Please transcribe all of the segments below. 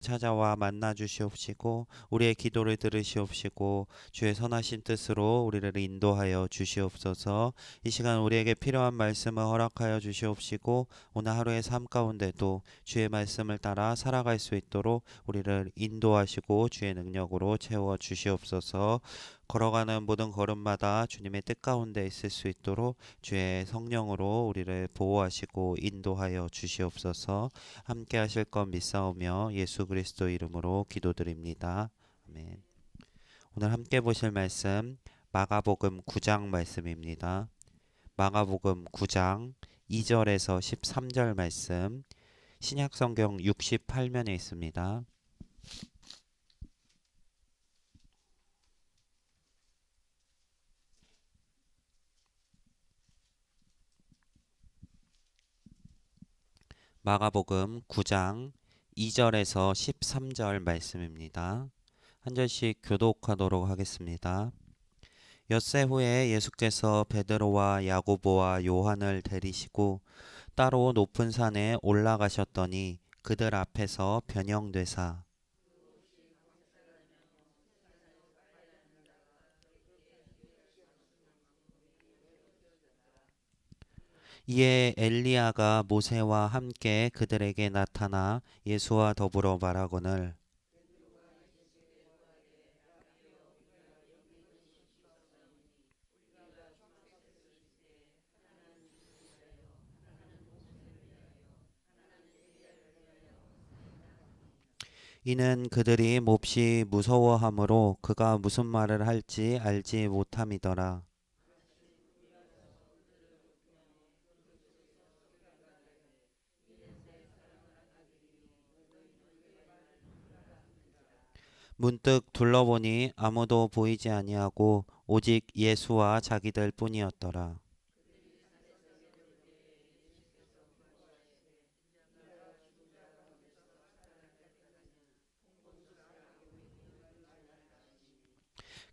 찾아와 만나 주시옵시고 우리의 기도를 들으시옵시고 주의 선하신 뜻으로 우리를 인도하여 주시옵소서. 이 시간 우리에게 필요한 말씀을 허락하여 주시옵시고 오늘 하루의 삶 가운데도 주의 말씀을 따라 살아갈 수 있도록 우리를 인도하시고 주의 능력으로 채워 주시옵소서. 걸어가는 모든 걸음마다 주님의 뜻 가운데 있을 수 있도록 주의 성령으로 우리를 보호하시고 인도하여 주시옵소서. 함께 하실 것 믿사오며 예수 그리스도 이름으로 기도드립니다. 아멘. 오늘 함께 보실 말씀 마가복음 9장 말씀입니다. 마가복음 9장 2절에서 13절 말씀 신약성경 68면에 있습니다. 마가복음 9장 2절에서 13절 말씀입니다. 한 절씩 교독하도록 하겠습니다. 엿새 후에 예수께서 베드로와 야고보와 요한을 데리시고 따로 높은 산에 올라가셨더니 그들 앞에서 변형되사 이에 엘리야가 모세와 함께 그들에게 나타나 예수와 더불어 말하거늘 이는 그들이 몹시 무서워하므로 그가 무슨 말을 할지 알지 못함이더라. 문득 둘러보니 아무도 보이지 아니하고 오직 예수와 자기들 뿐이었더라.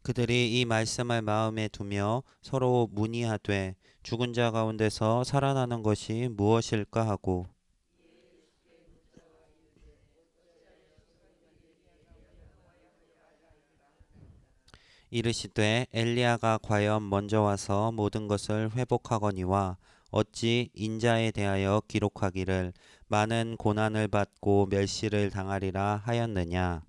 그들이 이 말씀을 마음에 두며 서로 문의하되 죽은 자 가운데서 살아나는 것이 무엇일까 하고 이르시되 엘리야가 과연 먼저 와서 모든 것을 회복하거니와 어찌 인자에 대하여 기록하기를 많은 고난을 받고 멸시를 당하리라 하였느냐.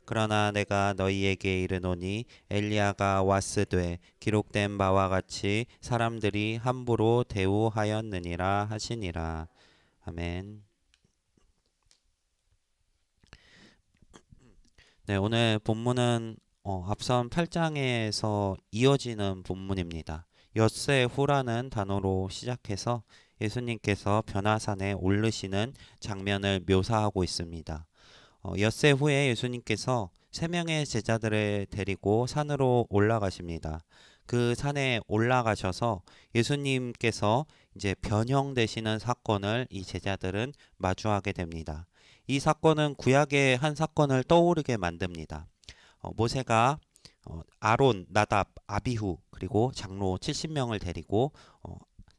그러나 내가 너희에게 이르노니 엘리야가 왔으되 기록된 바와 같이 사람들이 함부로 대우하였느니라 하시니라. 아멘. 네, 오늘 본문은 앞선 8장에서 이어지는 본문입니다. 엿새 후라는 단어로 시작해서 예수님께서 변화산에 오르시는 장면을 묘사하고 있습니다. 엿새 후에 예수님께서 세 명의 제자들을 데리고 산으로 올라가십니다. 그 산에 올라가셔서 예수님께서 이제 변형되시는 사건을 이 제자들은 마주하게 됩니다. 이 사건은 구약의 한 사건을 떠오르게 만듭니다. 모세가 아론, 나답, 아비후 그리고 장로 70명을 데리고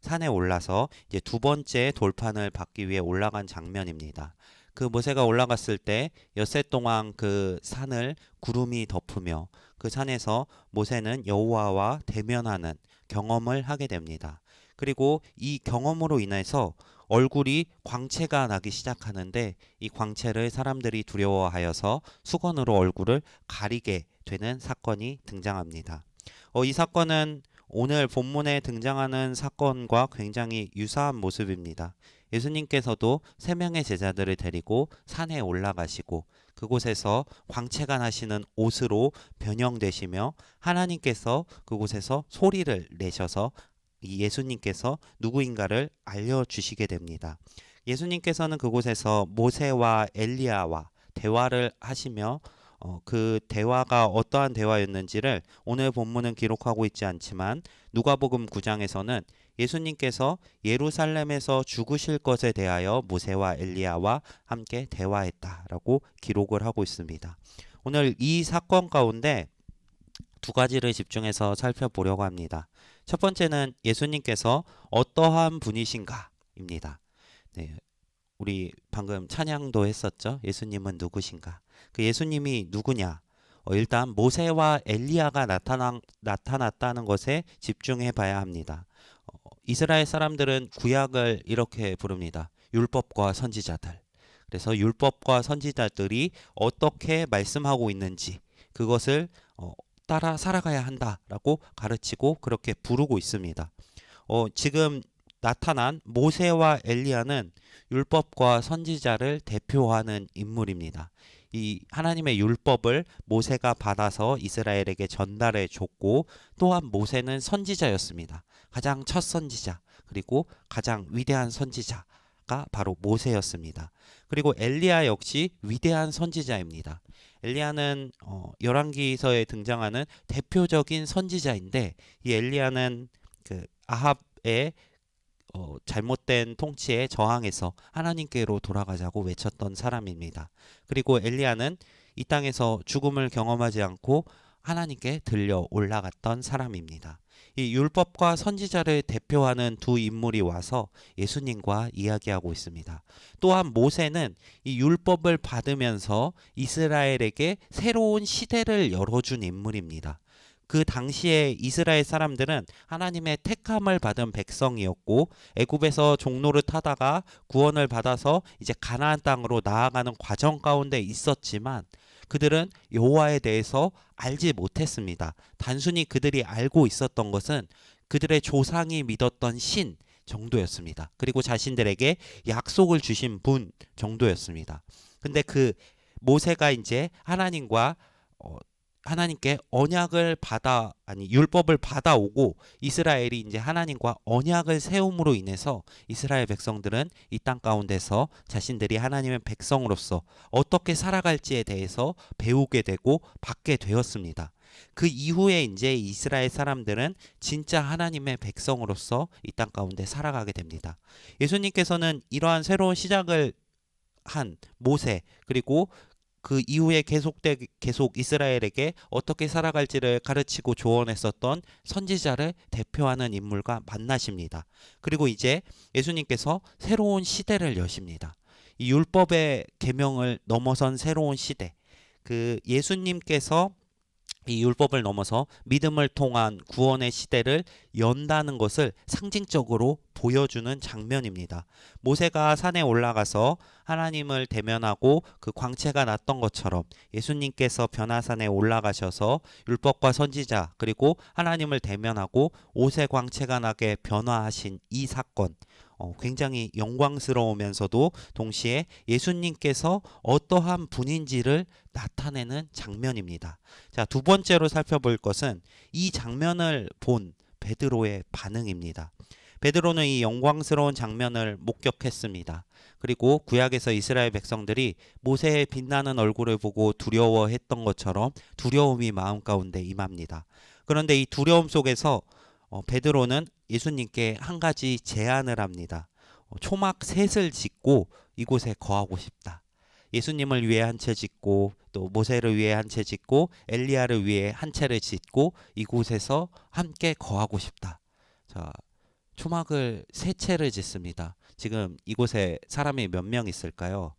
산에 올라서 이제 두 번째 돌판을 받기 위해 올라간 장면입니다. 그 모세가 올라갔을 때 엿새 동안 그 산을 구름이 덮으며 그 산에서 모세는 여호와와 대면하는 경험을 하게 됩니다. 그리고 이 경험으로 인해서 얼굴이 광채가 나기 시작하는데 이 광채를 사람들이 두려워하여서 수건으로 얼굴을 가리게 되는 사건이 등장합니다. 이 사건은 오늘 본문에 등장하는 사건과 굉장히 유사한 모습입니다. 예수님께서도 세 명의 제자들을 데리고 산에 올라가시고 그곳에서 광채가 나시는 옷으로 변형되시며 하나님께서 그곳에서 소리를 내셔서 이 예수님께서 누구인가를 알려주시게 됩니다. 예수님께서는 그곳에서 모세와 엘리야와 대화를 하시며 그 대화가 어떠한 대화였는지를 오늘 본문은 기록하고 있지 않지만 누가복음 9장에서는 예수님께서 예루살렘에서 죽으실 것에 대하여 모세와 엘리야와 함께 대화했다라고 기록을 하고 있습니다. 오늘 이 사건 가운데 두 가지를 집중해서 살펴보려고 합니다. 첫 번째는 예수님께서 어떠한 분이신가입니다. 네, 우리 방금 찬양도 했었죠. 예수님은 누구신가? 그 예수님이 누구냐? 일단 모세와 엘리야가 나타났다는 것에 집중해 봐야 합니다. 이스라엘 사람들은 구약을 이렇게 부릅니다. 율법과 선지자들. 그래서 율법과 선지자들이 어떻게 말씀하고 있는지 그것을 따라 살아가야 한다라고 가르치고 그렇게 부르고 있습니다. 지금 나타난 모세와 엘리야는 율법과 선지자를 대표하는 인물입니다. 이 하나님의 율법을 모세가 받아서 이스라엘에게 전달해 줬고 또한 모세는 선지자였습니다. 가장 첫 선지자 그리고 가장 위대한 선지자가 바로 모세였습니다. 그리고 엘리야 역시 위대한 선지자입니다. 엘리야는 열왕기서에 등장하는 대표적인 선지자인데 이 엘리야는 그 아합의 잘못된 통치에 저항해서 하나님께로 돌아가자고 외쳤던 사람입니다. 그리고 엘리야는 이 땅에서 죽음을 경험하지 않고 하나님께 들려 올라갔던 사람입니다. 이 율법과 선지자를 대표하는 두 인물이 와서 예수님과 이야기하고 있습니다. 또한 모세는 이 율법을 받으면서 이스라엘에게 새로운 시대를 열어준 인물입니다. 그 당시에 이스라엘 사람들은 하나님의 택함을 받은 백성이었고 애굽에서 종로를 타다가 구원을 받아서 이제 가나안 땅으로 나아가는 과정 가운데 있었지만 그들은 여호와에 대해서 알지 못했습니다. 단순히 그들이 알고 있었던 것은 그들의 조상이 믿었던 신 정도였습니다. 그리고 자신들에게 약속을 주신 분 정도였습니다. 근데 그 모세가 이제 하나님께 언약을 율법을 받아오고 이스라엘이 이제 하나님과 언약을 세움으로 인해서 이스라엘 백성들은 이 땅 가운데서 자신들이 하나님의 백성으로서 어떻게 살아갈지에 대해서 배우게 되고 받게 되었습니다. 그 이후에 이제 이스라엘 사람들은 진짜 하나님의 백성으로서 이 땅 가운데 살아가게 됩니다. 예수님께서는 이러한 새로운 시작을 한 모세 그리고 그 이후에 계속 이스라엘에게 어떻게 살아갈지를 가르치고 조언했었던 선지자를 대표하는 인물과 만나십니다. 그리고 이제 예수님께서 새로운 시대를 여십니다. 이 율법의 계명을 넘어선 새로운 시대. 그 예수님께서 이 율법을 넘어서 믿음을 통한 구원의 시대를 연다는 것을 상징적으로 보여주는 장면입니다. 모세가 산에 올라가서 하나님을 대면하고 그 광채가 났던 것처럼 예수님께서 변화산에 올라가셔서 율법과 선지자 그리고 하나님을 대면하고 옷의 광채가 나게 변화하신 이 사건 굉장히 영광스러우면서도 동시에 예수님께서 어떠한 분인지를 나타내는 장면입니다. 자, 두 번째로 살펴볼 것은 이 장면을 본 베드로의 반응입니다. 베드로는 이 영광스러운 장면을 목격했습니다. 그리고 구약에서 이스라엘 백성들이 모세의 빛나는 얼굴을 보고 두려워했던 것처럼 두려움이 마음 가운데 임합니다. 그런데 이 두려움 속에서 베드로는 예수님께 한 가지 제안을 합니다. 초막 셋을 짓고 이곳에 거하고 싶다. 예수님을 위해 한 채 짓고 또 모세를 위해 한 채 짓고 엘리야를 위해 한 채를 짓고 이곳에서 함께 거하고 싶다. 자, 초막을 세 채를 짓습니다. 지금 이곳에 사람이 몇 명 있을까요?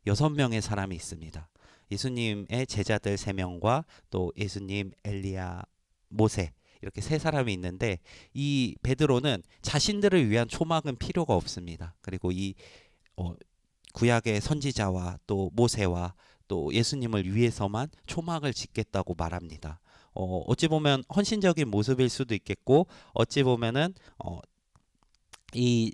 6명의 사람이 있습니다. 예수님의 제자들 3명과 또 예수님, 엘리야, 모세 이렇게 세 사람이 있는데 이 베드로는 자신들을 위한 초막은 필요가 없습니다. 그리고 이 구약의 선지자와 또 모세와 또 예수님을 위해서만 초막을 짓겠다고 말합니다. 어찌 보면 헌신적인 모습일 수도 있겠고 어찌 보면은 이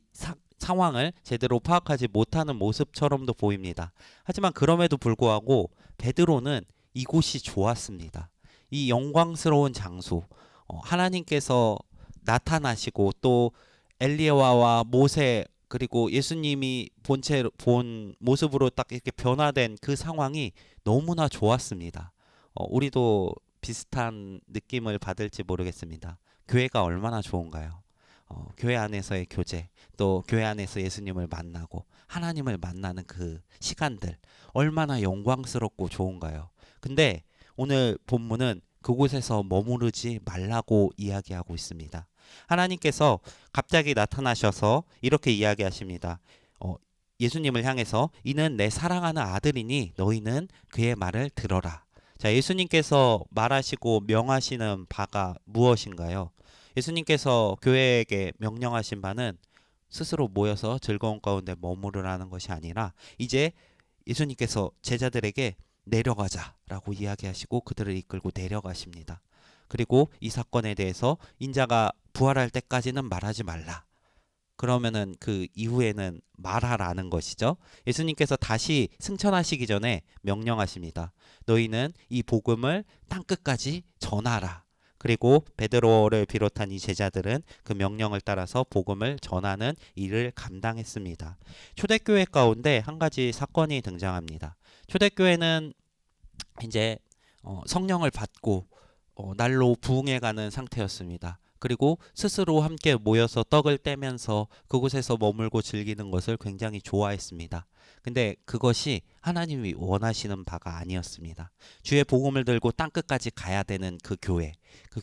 상황을 제대로 파악하지 못하는 모습처럼도 보입니다. 하지만 그럼에도 불구하고 베드로는 이곳이 좋았습니다. 이 영광스러운 장소 하나님께서 나타나시고 또 엘리야와 모세 그리고 예수님이 본 모습으로 딱 이렇게 변화된 그 상황이 너무나 좋았습니다. 우리도 비슷한 느낌을 받을지 모르겠습니다. 교회가 얼마나 좋은가요? 교회 안에서의 교제, 또 교회 안에서 예수님을 만나고 하나님을 만나는 그 시간들 얼마나 영광스럽고 좋은가요? 근데 오늘 본문은 그곳에서 머무르지 말라고 이야기하고 있습니다. 하나님께서 갑자기 나타나셔서 이렇게 이야기하십니다. 예수님을 향해서 이는 내 사랑하는 아들이니 너희는 그의 말을 들어라. 자, 예수님께서 말하시고 명하시는 바가 무엇인가요? 예수님께서 교회에게 명령하신 바는 스스로 모여서 즐거운 가운데 머무르라는 것이 아니라 이제 예수님께서 제자들에게 내려가자라고 이야기하시고 그들을 이끌고 내려가십니다. 그리고 이 사건에 대해서 인자가 부활할 때까지는 말하지 말라. 그러면은 그 이후에는 말하라는 것이죠. 예수님께서 다시 승천하시기 전에 명령하십니다. 너희는 이 복음을 땅끝까지 전하라. 그리고 베드로를 비롯한 이 제자들은 그 명령을 따라서 복음을 전하는 일을 감당했습니다. 초대교회 가운데 한 가지 사건이 등장합니다. 초대교회는 이제 성령을 받고 날로 부흥해가는 상태였습니다. 그리고 스스로 함께 모여서 떡을 떼면서 그곳에서 머물고 즐기는 것을 굉장히 좋아했습니다. 근데 그것이 하나님이 원하시는 바가 아니었습니다. 주의 복음을 들고 땅끝까지 가야 되는 그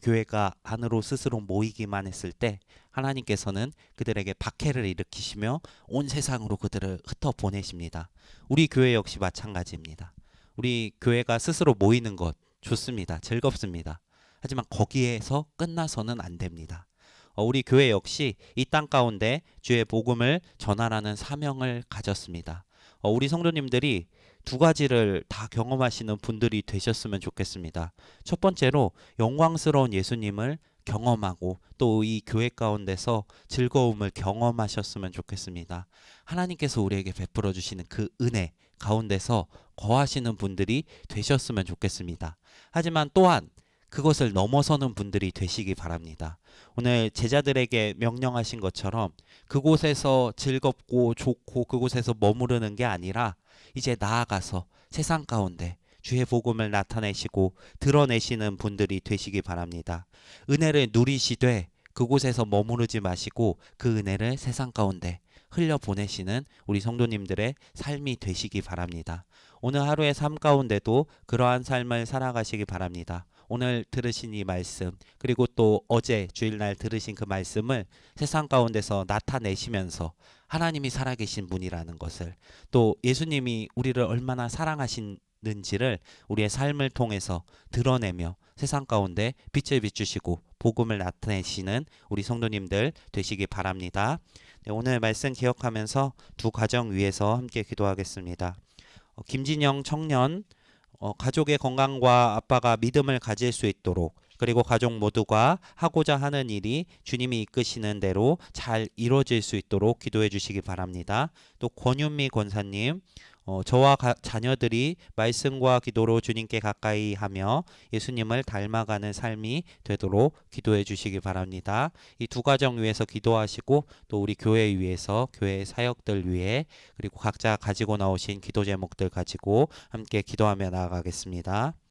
교회가 안으로 스스로 모이기만 했을 때 하나님께서는 그들에게 박해를 일으키시며 온 세상으로 그들을 흩어 보내십니다. 우리 교회 역시 마찬가지입니다. 우리 교회가 스스로 모이는 것 좋습니다. 즐겁습니다. 하지만 거기에서 끝나서는 안 됩니다. 우리 교회 역시 이 땅 가운데 주의 복음을 전하라는 사명을 가졌습니다. 우리 성도님들이 두 가지를 다 경험하시는 분들이 되셨으면 좋겠습니다. 첫 번째로 영광스러운 예수님을 경험하고 또 이 교회 가운데서 즐거움을 경험하셨으면 좋겠습니다. 하나님께서 우리에게 베풀어 주시는 그 은혜 가운데서 거하시는 분들이 되셨으면 좋겠습니다. 하지만 또한 그것을 넘어서는 분들이 되시기 바랍니다. 오늘 제자들에게 명령하신 것처럼 그곳에서 즐겁고 좋고 그곳에서 머무르는 게 아니라 이제 나아가서 세상 가운데 주의 복음을 나타내시고 드러내시는 분들이 되시기 바랍니다. 은혜를 누리시되 그곳에서 머무르지 마시고 그 은혜를 세상 가운데 흘려보내시는 우리 성도님들의 삶이 되시기 바랍니다. 오늘 하루의 삶 가운데도 그러한 삶을 살아가시기 바랍니다. 오늘 들으신 이 말씀 그리고 또 어제 주일날 들으신 그 말씀을 세상 가운데서 나타내시면서 하나님이 살아계신 분이라는 것을 또 예수님이 우리를 얼마나 사랑하시는지를 우리의 삶을 통해서 드러내며 세상 가운데 빛을 비추시고 복음을 나타내시는 우리 성도님들 되시기 바랍니다. 네, 오늘 말씀 기억하면서 두 가정 위해서 함께 기도하겠습니다. 김진영 청년 가족의 건강과 아빠가 믿음을 가질 수 있도록 그리고 가족 모두가 하고자 하는 일이 주님이 이끄시는 대로 잘 이루어질 수 있도록 기도해 주시기 바랍니다. 또 권윤미 권사님 저와 자녀들이 말씀과 기도로 주님께 가까이 하며 예수님을 닮아가는 삶이 되도록 기도해 주시기 바랍니다. 이 두 가정 위해서 기도하시고 또 우리 교회 위해서 교회 사역들 위해 그리고 각자 가지고 나오신 기도 제목들 가지고 함께 기도하며 나아가겠습니다.